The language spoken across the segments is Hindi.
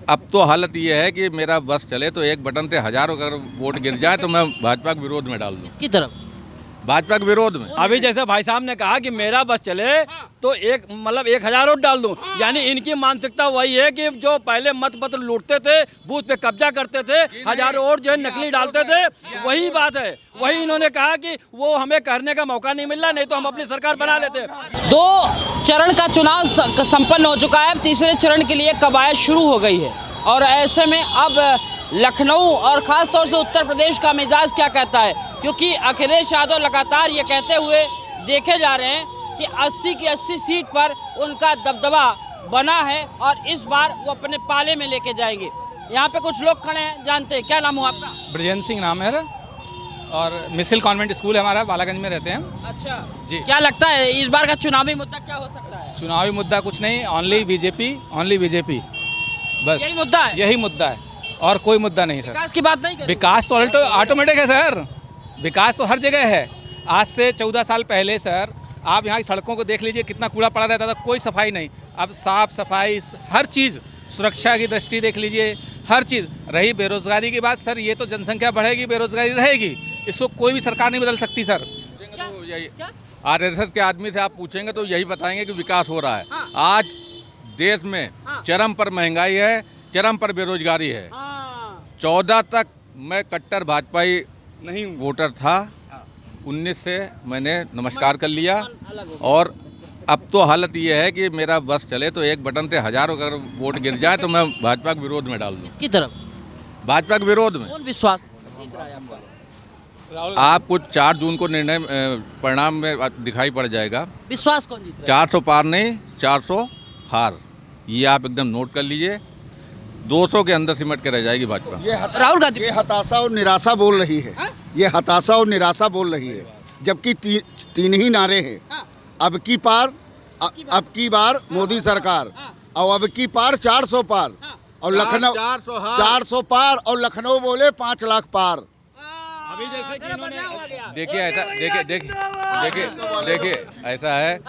अब तो हालत ये है कि मेरा बस चले तो एक बटन से हजारों अगर वोट गिर जाए तो मैं भाजपा के विरोध में डाल दूँ। किसकी तरफ? भाजपा के विरोध में। अभी जैसे भाई साहब ने कहा कि मेरा बस चले तो 1000 वोट डाल दूं, यानी इनकी मानसिकता वही है कि जो पहले मत पत्र लूटते थे, बूथ पे कब्जा करते थे, हजारों वोट जो है नकली डालते थे, वही बात है। वही इन्होंने कहा कि वो हमें करने का मौका नहीं मिल रहा, नहीं तो हम अपनी सरकार बना लेते। 2 चरण का चुनाव संपन्न हो चुका है, तीसरे चरण के लिए कवायद शुरू हो गई है और ऐसे में अब लखनऊ और ख़ास तौर से उत्तर प्रदेश का मिजाज क्या कहता है, क्योंकि अखिलेश यादव लगातार ये कहते हुए देखे जा रहे हैं कि 80 की 80 सीट पर उनका दबदबा बना है और इस बार वो अपने पाले में लेके जाएंगे। यहाँ पे कुछ लोग खड़े हैं, जानते हैं। क्या नाम हुआ आपका? ब्रजेंद्र सिंह नाम है और मिसिल कॉन्वेंट स्कूल है हमारा, बालागंज में रहते हैं। अच्छा जी। क्या लगता है इस बार का चुनावी मुद्दा क्या हो सकता है? चुनावी मुद्दा कुछ नहीं, ओनली बीजेपी, बस यही मुद्दा है? यही मुद्दा है और कोई मुद्दा नहीं सर। विकास की बात नहीं करें? विकास तो ऑटोमेटिक है सर, विकास तो हर जगह है। आज से 14 साल पहले सर आप यहाँ की सड़कों को देख लीजिए, कितना कूड़ा पड़ा रहता था, कोई सफाई नहीं। अब साफ सफाई हर चीज़, सुरक्षा की दृष्टि देख लीजिए, हर चीज़। रही बेरोजगारी की बात सर, ये तो जनसंख्या बढ़ेगी बेरोजगारी रहेगी, इसको कोई भी सरकार नहीं बदल सकती सर। आरएसएस के आदमी से आप पूछेंगे तो यही बताएंगे कि विकास हो रहा है। आज देश में चरम पर महंगाई है, चरम पर बेरोजगारी है। 14 तक मैं कट्टर भाजपाई नहीं वोटर था, 19 से मैंने नमस्कार कर लिया और अब तो हालत ये है कि मेरा बस चले तो एक बटन से हजारों अगर वोट गिर जाए तो मैं भाजपा के विरोध में डाल दूँ। किसकी तरफ? भाजपा के विरोध में। कौन विश्वास जीत रहा है आपका? आपको 4 जून को निर्णय परिणाम में दिखाई पड़ जाएगा। विश्वास कौन जीत रहा है? 400 पार नहीं, 400 हार, ये आप एकदम नोट कर लीजिए। 200 के अंदर सिमट के रह जाएगी भाजपा। राहुल गांधी ये हताशा और निराशा बोल रही है। ये हताशा और निराशा बोल रही है, जबकि 3 ही नारे हैं। अब की पार, अब की बार मोदी सरकार, और अब की पार 400 पार, और लखनऊ 400 पार, और लखनऊ बोले 5 लाख पार। अभी जैसे कि इन्होंने देखिए ऐसा देखिए ऐसा है,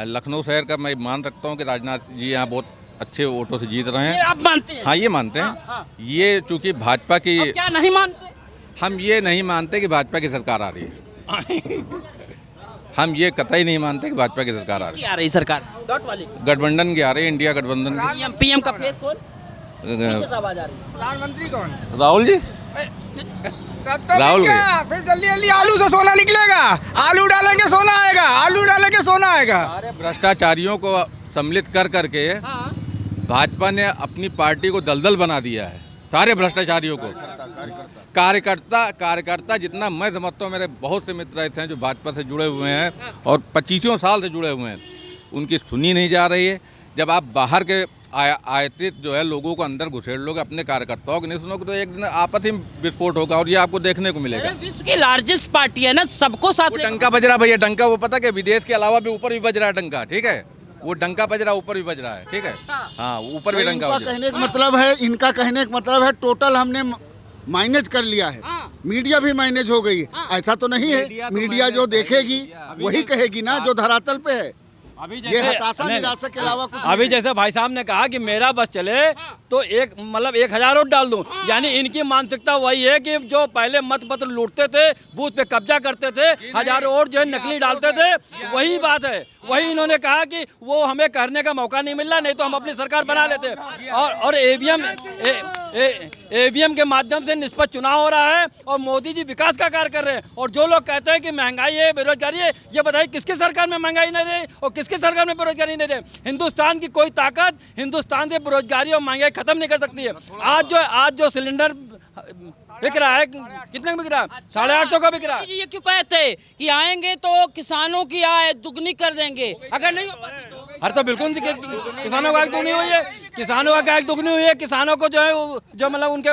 लखनऊ शहर का मैं मान सकता हूँ कि राजनाथ जी यहाँ बहुत अच्छे वोटों से जीत रहे हैं। आप मानते हैं? हाँ, ये मानते हैं। ये चूंकि भाजपा की, क्या नहीं मानते? हम ये नहीं मानते कि भाजपा की सरकार आ रही है। हम ये कतई नहीं मानते कि भाजपा की सरकार आ रही आ रही सरकार डॉट वाली है। गठबंधन की आ रही है, इंडिया गठबंधन की। पीएम का फेस कौन? पीछे से आवाज आ रही है। प्रधानमंत्री कौन? राहुल जी। राहुल क्या फिर जल्दी जल्दी आलू से सोना निकलेगा, आलू डालेंगे सोना आएगा, आलू डालेंगे सोना आएगा। सारे भ्रष्टाचारियों को सम्मिलित कर करके भाजपा ने अपनी पार्टी को दलदल बना दिया है, सारे भ्रष्टाचारियों को। कार्यकर्ता जितना मैं समझता हूँ, मेरे बहुत से मित्र ऐसे हैं जो भाजपा से जुड़े हुए हैं और 25 साल से जुड़े हुए हैं, उनकी सुनी नहीं जा रही है। जब आप बाहर के आयातित जो है लोगों को अंदर घुसेड़ लोगे, अपने कार्यकर्ताओं को नहीं सुनोगे, तो एक दिन आपस ही विस्फोट होगा और ये आपको देखने को मिलेगा। विश्व की लार्जेस्ट पार्टी है ना, सबको साथ वो डंका बज रहा भैया, डंका वो पता कि विदेश के अलावा भी ऊपर भी बज रहा है डंका, ठीक है। वो डंका बज रहा ऊपर भी बज रहा है, ठीक है। हाँ, ऊपर भी डंका बज रहा है। कहने का मतलब है, इनका कहने का मतलब है टोटल हमने माइनेज कर लिया है। मीडिया भी माइनेज हो गई है। ऐसा तो नहीं है, मीडिया जो देखेगी वही कहेगी ना जो धरातल पे है। अभी ये हताशा निराशा के अलावा कुछ अभी जैसे भाई साहब ने कहा कि मेरा बस चले तो 1000 वोट डाल दूं, यानी इनकी मानसिकता वही है कि जो पहले मत पत्र लूटते थे, बूथ पे कब्जा करते थे, हजारों वोट जो है नकली डालते थे, वही बात है। वही इन्होंने कहा कि वो हमें करने का मौका नहीं मिल रहा, नहीं तो हम अपनी सरकार बना लेते। और ईवीएम के माध्यम से निष्पक्ष चुनाव हो रहा है और मोदी जी विकास का कार्य कर रहे हैं। और जो लोग कहते हैं कि महंगाई है, बेरोजगारी है, ये बताइए किसकी सरकार में महंगाई नहीं रही और किसकी सरकार में बेरोजगारी नहीं रही? हिंदुस्तान की कोई ताकत हिंदुस्तान से बेरोजगारी और महंगाई खत्म नहीं कर सकती है। आज जो सिलेंडर बिक रहा है, कितने का बिक रहा है? 850 का बिक रहा है। ये क्यों कहते कि आएंगे तो किसानों की आय दुगनी कर देंगे, अगर नहीं हो पाती तो? हर तो बिल्कुल किसानों का दुगनी हुई है, किसानों का क्या दुगनी हुई है? किसानों को जो है जो मतलब उनके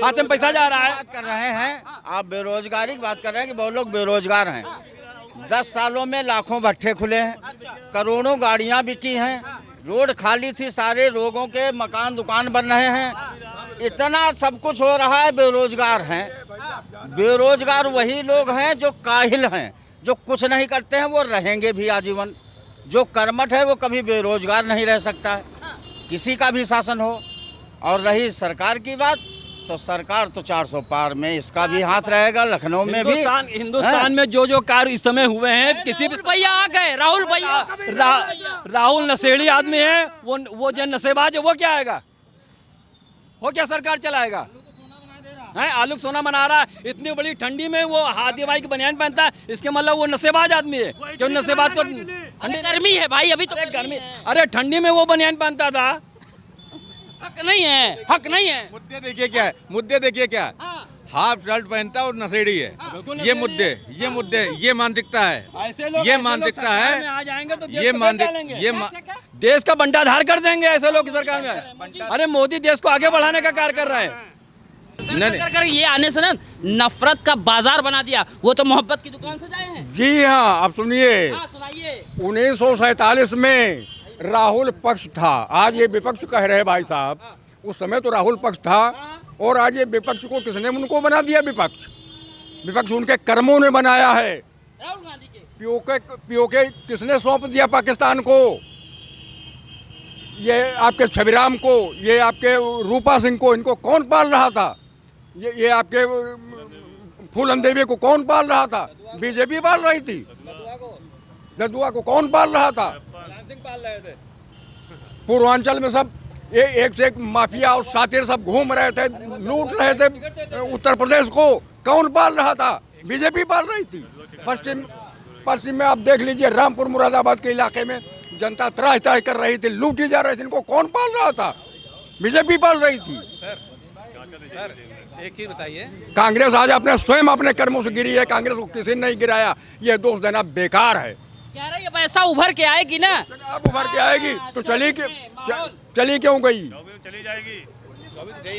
हाथ में पैसा जा रहा है। बात कर रहे हैं आप बेरोजगारी की बात कर रहे हैं कि बहुत लोग बेरोजगार हैं। 10 सालों में लाखों भट्ठे खुले हैं, करोड़ों गाड़ियां बिकी हैं, रोड खाली थी, सारे लोगों के मकान दुकान बन रहे हैं, इतना सब कुछ हो रहा है। बेरोजगार हैं, बेरोजगार वही लोग हैं जो काहिल हैं, जो कुछ नहीं करते हैं, वो रहेंगे भी आजीवन। जो कर्मठ है वो कभी बेरोजगार नहीं रह सकता है। किसी का भी शासन हो। और रही सरकार की बात, तो सरकार तो 400 पार में इसका भी हाथ रहेगा, लखनऊ में भी। हिंदुस्तान में जो कार्य इस समय हुए हैं, किसी भी भैया आ गए, राहुल भैया राहुल नशेड़ी आदमी है, वो जो नशेबाज है वो क्या आएगा, वो क्या सरकार चलाएगा है? आलू सोना बना रहा है, इतनी बड़ी ठंडी में वो हाथी भाई की बनियान पहनता है, इसके मतलब वो नशेबाज आदमी है। जो नशेबाज को गर्मी है भाई, अभी तो गर्मी, अरे ठंडी में वो बनियान पहनता था। हक नहीं है, हक नहीं है। मुद्दे देखिए क्या है, मुद्दे देखिए क्या है। हाफ शर्ट पहनता है और नशेड़ी है। ये मुद्दे ये मानसिकता है, ये मानसिकता है, आ जाएंगे तो ये मानसिकता देश का बंटाधार कर देंगे ऐसे लोग की सरकार में। अरे मोदी देश को आगे बढ़ाने का कार्य कर रहे हैं। कर ये आने से ना नफरत का बाजार बना दिया। वो तो मोहब्बत की दुकान से जाए हैं। जी हाँ, अब सुनिए, हाँ सुनाइए। 1947 में राहुल पक्ष था, आज ये विपक्ष कह रहे भाई साहब। उस समय तो राहुल पक्ष था, और आज ये विपक्ष को किसने उनको बना दिया? विपक्ष उनके कर्मों ने बनाया है। राहुल गांधी के पीओके किसने सौंप दिया पाकिस्तान को? ये आपके छविराम को, ये आपके रूपा सिंह को, इनको कौन पाल रहा था? ये आपके फूलन देवी को कौन पाल रहा था? बीजेपी पाल रही थी। जदुआ को कौन पाल रहा था? पूर्वांचल में सब एक से एक माफिया और सातिर सब घूम रहे थे, लूट रहे थे। उत्तर प्रदेश को कौन पाल रहा था? बीजेपी पाल रही थी। पश्चिम में आप देख लीजिए, रामपुर मुरादाबाद के इलाके में जनता त्राह त्राह कर रही थी, लूटी जा रही थी। इनको कौन पाल रहा था? बीजेपी पाल रही थी। सर एक चीज बताइए, कांग्रेस आज अपने स्वयं अपने कर्मों से गिरी है। कांग्रेस को किसी ने नहीं गिराया। ये दोष देना बेकार है। कह रहे हैं पैसा उभर के आएगी ना, अब उभर के आएगी तो चली क्यों गई? चली जाएगी।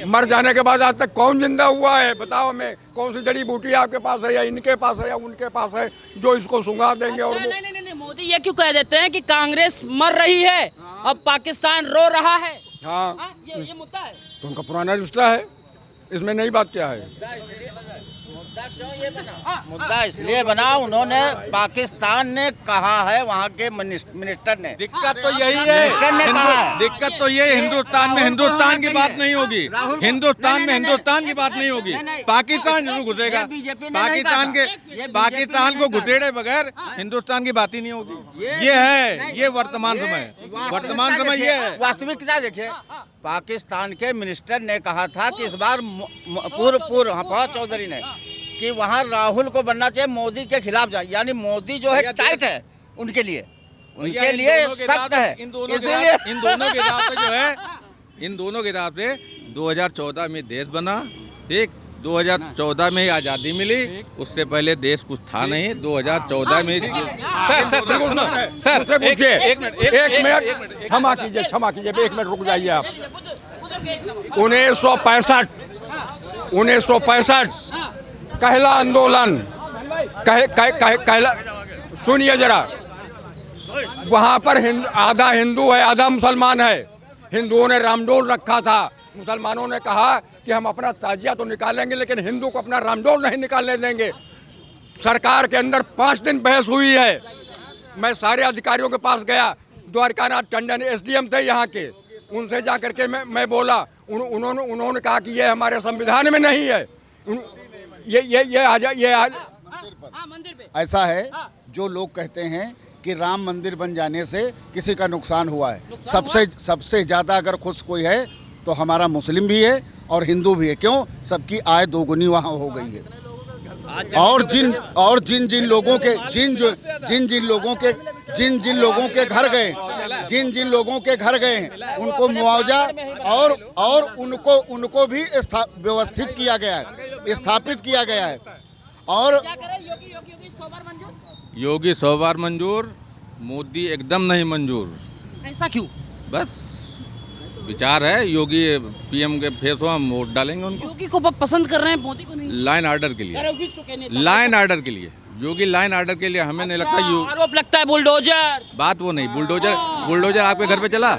मर जाने के बाद आज तक कौन जिंदा हुआ है? बताओ हमें, कौन सी जड़ी बूटी आपके पास है, या इनके पास है, या उनके पास है, जो इसको सुंगा देंगे? और नहीं, मोदी ये क्यों कह देते हैं कि कांग्रेस मर रही है, अब पाकिस्तान रो रहा है? हाँ, ये मुद्दा है। तो उनका पुराना रिश्ता है, इसमें नई बात क्या है? मुद्दा इसलिए बना, उन्होंने पाकिस्तान ने कहा है, वहाँ के मिनिस्टर ने। दिक्कत तो यही है, मिनिस्टर ने कहा है। दिक्कत तो ये हिंदुस्तान में हिंदुस्तान की बात नहीं होगी। हिंदुस्तान में हिंदुस्तान की बात नहीं होगी। पाकिस्तान जरूर घुसेगा। पाकिस्तान को घुसेड़े बगैर हिंदुस्तान की बात ही नहीं होगी। ये है, ये वर्तमान समय ये है। वास्तविकता देखिए, पाकिस्तान के मिनिस्टर ने कहा था कि इस बार पूर्व फवाद चौधरी ने, कि वहाँ राहुल को बनना चाहिए, मोदी के खिलाफ जाए। यानी मोदी जो है टाइट है उनके लिए सख्त है। इन दोनों के हिसाब से जो है, इन दोनों के हिसाब से 2014 में देश बना, ठीक, 2014 में ही आज़ादी मिली। उससे पहले देश कुछ था नहीं। 2014 में सर पूछिए, एक मिनट क्षमा कीजिए, 1 मिनट रुक जाइए आप। 1965 कहला आंदोलन, कहला, सुनिए जरा, वहाँ पर आधा हिंदू है, आधा मुसलमान है। हिंदुओं ने रामडोल रखा था, मुसलमानों ने कहा कि हम अपना ताजिया तो निकालेंगे, लेकिन हिंदू को अपना रामडोल नहीं निकालने देंगे। सरकार के अंदर 5 दिन बहस हुई है। मैं सारे अधिकारियों के पास गया, द्वारकानाथ टंडन SDM थे यहाँ के, उनसे जा करके मैं बोला। उन्होंने कहा कि ये हमारे संविधान में नहीं है। मंदिर पे ऐसा है, जो लोग कहते हैं कि राम मंदिर बन जाने से किसी का नुकसान हुआ है। सबसे ज़्यादा अगर खुश कोई है तो हमारा मुस्लिम भी है और हिंदू भी है। क्यों? सबकी आय दोगुनी वहाँ हो गई है। और जिन लोगों के घर गए हैं उनको मुआवजा और उनको भी व्यवस्थित किया गया है, स्थापित किया गया है। और योगी 100 बार मंजूर, मोदी एकदम नहीं मंजूर। ऐसा क्यों? बस विचार है, योगी PM के फेस हम वोट डालेंगे उनको। योगी को पसंद कर रहे हैं, मोदी को नहीं। लाइन आर्डर के लिए योगी लाइन आर्डर के लिए। हमें नहीं लगता आरोप लगता है बुलडोजर। बात वो नहीं, बुलडोजर आपके घर पे चला?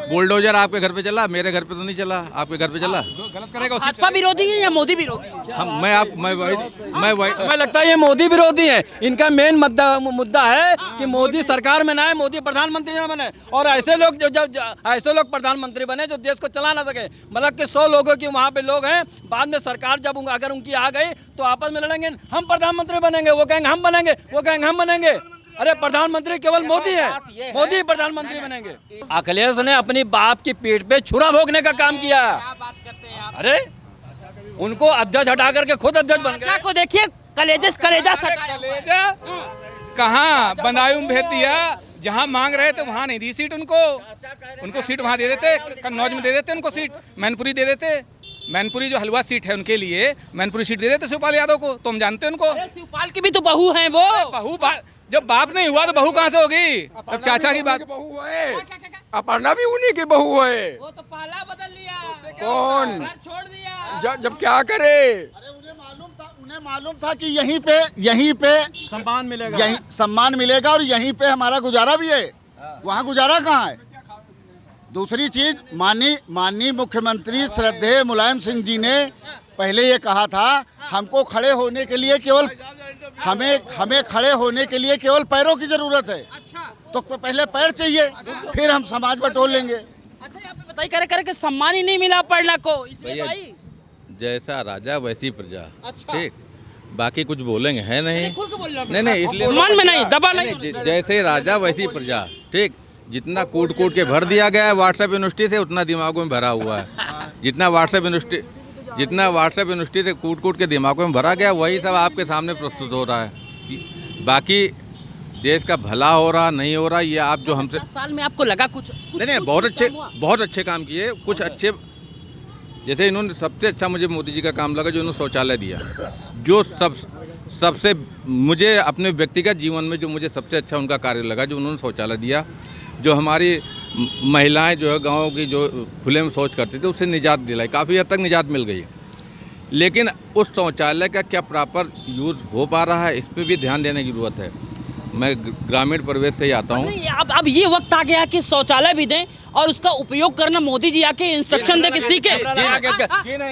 बुलडोजर आपके घर पे चला, मेरे घर पे तो नहीं चला, आपके घर पे चला। जो गलत करेगा उसी भाजपा विरोधी है या मोदी विरोधी है? हम मैं वही हमें लगता है ये मोदी विरोधी है। इनका मेन मुद्दा है कि मोदी सरकार में ना है, मोदी प्रधानमंत्री ना बने, और ऐसे लोग ऐसे लोग प्रधानमंत्री बने जो देश को चला ना सके। मतलब कि 100 लोगों की वहाँ पे लोग हैं, बाद में सरकार जब अगर उनकी आ गई तो आपस में लड़ेंगे, हम प्रधानमंत्री बनेंगे, वो कहेंगे हम बनेंगे, वो कहेंगे हम बनेंगे। अरे प्रधानमंत्री केवल मोदी है, मोदी प्रधानमंत्री बनेंगे। अखिलेश ने अपनी बाप की पीठ पे छुरा भोगने का काम किया। अरे उनको अध्यक्ष हटा करके खुद अध्यक्ष बन गए। को देखिए कलेजा कलेजा कहाँ बदायूं भेज दिया, जहाँ मांग रहे थे वहाँ नहीं दी सीट उनको सीट वहाँ दे देते, कन्नौज में दे देते उनको सीट, मैनपुरी दे देते। मैनपुरी जो हलवा सीट है उनके लिए मैनपुरी सीट दे देते शिवपाल यादव को, तो हम जानते हैं उनको। शिवपाल की भी तो बहू हैं वो। बहू जब बाप नहीं हुआ तो बहू कहाँ से होगी? अब चाचा की बात। बहू है, अपर्णा भी उन्हीं की बहू है। वो तो पाला बदल लिया, कौन? घर छोड़ दिया। जब क्या करे? उन्हें मालूम था कि यहीं पे सम्मान मिलेगा, यहीं सम्मान मिलेगा और यहीं पे हमारा गुजारा भी है। वहाँ गुजारा कहाँ है? दूसरी चीज, माननीय मुख्यमंत्री श्रद्धेय मुलायम सिंह जी ने पहले ये कहा था, हमको खड़े होने के लिए केवल हमें खड़े होने के लिए केवल पैरों की जरूरत है। तो पहले पैर चाहिए, फिर हम समाज बटोर लेंगे। अच्छा यहाँ पे बताइए, करे सम्मान ही नहीं मिला अपर्णा को, इसलिए भाई जैसा राजा वैसी प्रजा। अच्छा। ठीक, बाकी कुछ बोलेंगे है नहीं। खुल के बोल रहा हूं। नहीं इसलिए सम्मान में नहीं, दबा नहीं। जैसे राजा वैसी प्रजा। ठीक, जितना कूट के भर दिया गया है व्हाट्सएप यूनिवर्सिटी से, उतना दिमागों में भरा हुआ है। जितना व्हाट्सएप यूनिवर्सिटी से कूट के दिमागों में भरा गया, वही सब आपके सामने प्रस्तुत हो रहा है। बाकी देश का भला हो रहा नहीं हो रहा, ये आप जो हमसे 10 साल में आपको लगा कुछ? नहीं, बहुत अच्छे काम किए, कुछ अच्छे। जैसे इन्होंने सबसे अच्छा मुझे मोदी जी का काम लगा जो उन्होंने शौचालय दिया, जो सबसे मुझे अपने व्यक्तिगत जीवन में जो मुझे सबसे अच्छा उनका कार्य लगा, जो उन्होंने शौचालय दिया। जो हमारी महिलाएं जो है गाँव की जो खुले में शौच करती थी, उससे निजात दिलाई, काफ़ी हद तक निजात मिल गई। लेकिन उस शौचालय का क्या प्रॉपर यूज़ हो पा रहा है, इस पर भी ध्यान देने की ज़रूरत है। मैं ग्रामीण परिवेश से ही आता हूँ। अब ये वक्त आ गया कि शौचालय भी दें और उसका उपयोग करना मोदी जी आके इंस्ट्रक्शन दे के सीखे।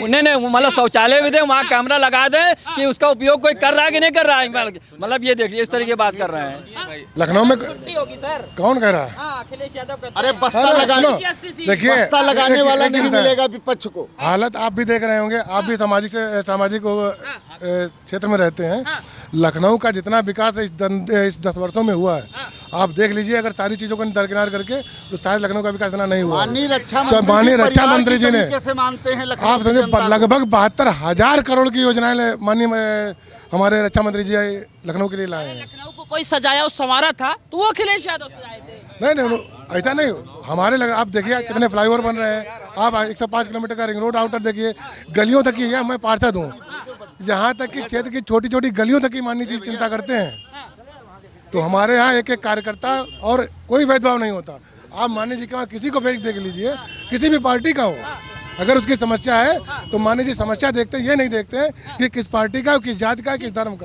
उन्हें मतलब शौचालय भी दे, वहाँ कैमरा लगा दे कि उसका उपयोग कोई कर रहा है कि नहीं कर रहा है। मतलब ये देखिए, इस तरह की बात कर रहे हैं। लखनऊ में होगी सर, कौन कह रहा है? अखिलेश यादव। अरे बस्ता लगाने वाला नहीं मिलेगा विपक्ष को। हालत आप भी देख रहे होंगे, आप भी सामाजिक क्षेत्र में रहते हैं। लखनऊ का जितना विकास इस 10 वर्षों में हुआ है, आप देख लीजिए। अगर सारी चीजों को दरकिनार करके तो शायद लखनऊ का विकास इतना नहीं हुआ। माननीय रक्षा मंत्री जी ने मानते हैं आप समझे लगभग 72,000 करोड़ की योजनाएं माननीय हमारे रक्षा मंत्री जी लखनऊ के लिए लाए हैं। लखनऊ को कोई सजाया संवारा था तो वो अखिलेश यादव सजाए थे। नहीं, ऐसा नहीं। हमारे आप देखिए कितने फ्लाईओवर बन रहे हैं। आप 105 किलोमीटर का रिंग रोड आउटर देखिए, गलियों तक की है। मैं पार्षद हूँ, यहाँ तक कि क्षेत्र की छोटी छोटी गलियों तक की माननीय जी चिंता करते हैं। तो हमारे यहाँ एक कार्यकर्ता और कोई भेदभाव नहीं होता। आप माननीय जी के वहाँ किसी को भेज देख लीजिए, किसी भी पार्टी का हो, अगर उसकी समस्या है तो माननीय जी समस्या देखते हैं, ये नहीं देखते हैं कि किस पार्टी का, किस जाति का, किस धर्म का।